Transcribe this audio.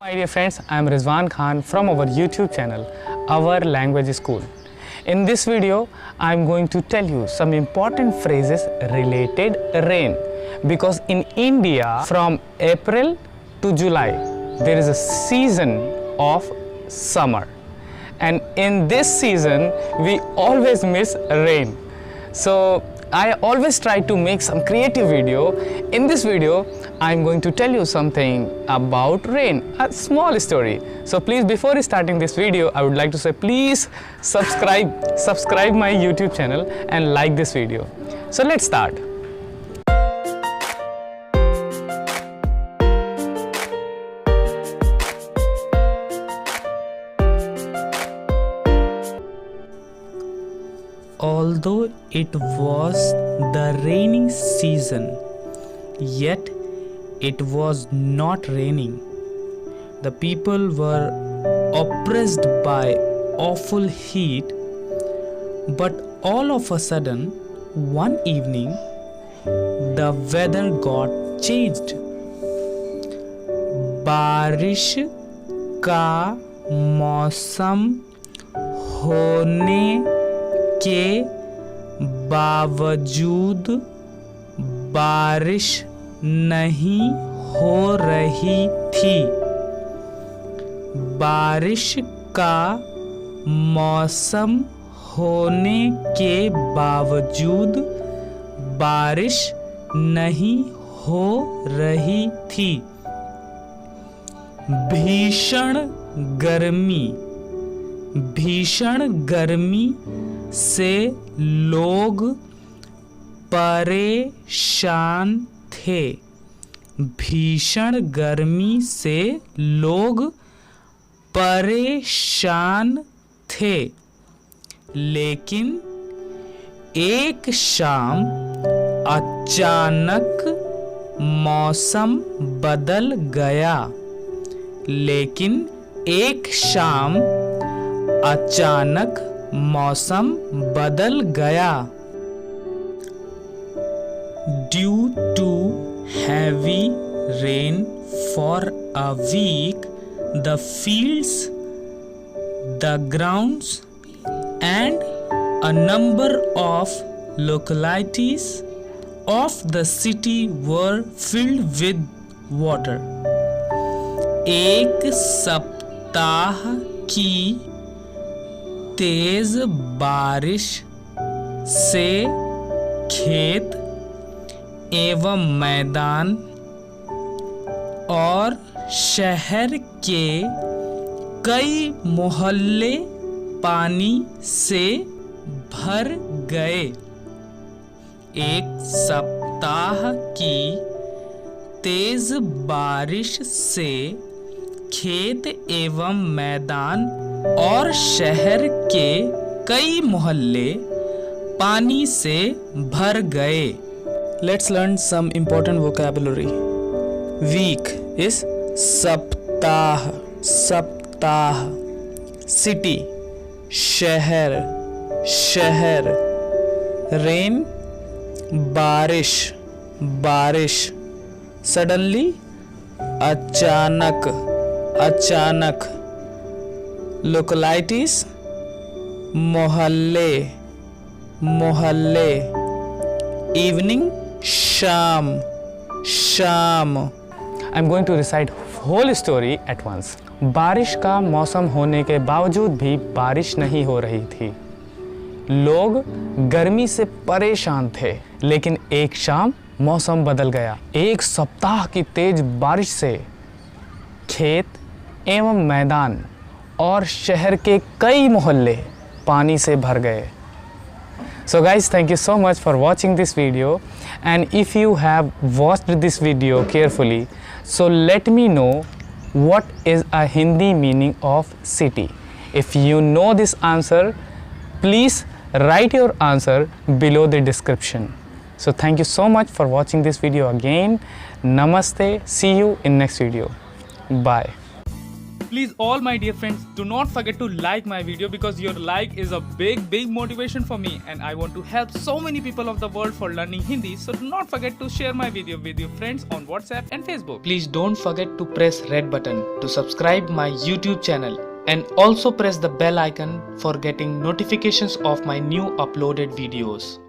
My dear friends, I am Rizwan Khan from our YouTube channel, Our Language School. In this video, I am going to tell you some important phrases related rain. Because in India, from April to July, there is a season of summer. And in this season, we always miss rain. So I always try to make some creative video. In this video, I'm going to tell you something about rain, a small story. So please, before starting this video, I would like to say please subscribe my YouTube channel and like this video. So let's start. Although it was the raining season, yet it was not raining. The people were oppressed by awful heat, but all of a sudden, one evening, the weather got changed. बारिश का मौसम होने के बावजूद बारिश नहीं हो रही थी। बारिश का मौसम होने के बावजूद बारिश नहीं हो रही थी। भीषण गर्मी से लोग परेशान थे। भीषण गर्मी से लोग परेशान थे। लेकिन एक शाम अचानक मौसम बदल गया। लेकिन एक शाम अचानक मौसम बदल गया। Due to heavy rain for a week, the fields, the grounds, and a number of localities of the city were filled with water. एक सप्ताह की तेज बारिश से खेत एवं मैदान और शहर के कई मोहल्ले पानी से भर गए। एक सप्ताह की तेज बारिश से खेत एवं मैदान और शहर के कई मोहल्ले पानी से भर गए। Let's learn some important vocabulary. Week is सप्ताह, सप्ताह. City, शहर, शहर. Rain, बारिश, बारिश. Suddenly, अचानक, अचानक. Localities, मोहल्ले, मोहल्ले. Evening, शाम, शाम. I'm going to recite whole story at once. बारिश का मौसम होने के बावजूद भी बारिश नहीं हो रही थी। लोग गर्मी से परेशान थे, लेकिन एक शाम मौसम बदल गया। एक सप्ताह की तेज बारिश से खेत एवं मैदान और शहर के कई मोहल्ले पानी से भर गए। So guys, thank you so much for watching this video, and if you have watched this video carefully, so let me know what is a Hindi meaning of city. If you know this answer, please write your answer below the description. So thank you so much for watching this video again. Namaste. See you in next video. Bye. Please, all my dear friends, do not forget to like my video because your like is a big motivation for me, and I want to help so many people of the world for learning Hindi. So do not forget to share my video with your friends on WhatsApp and Facebook. Please don't forget to press red button to subscribe my YouTube channel, and also press the bell icon for getting notifications of my new uploaded videos.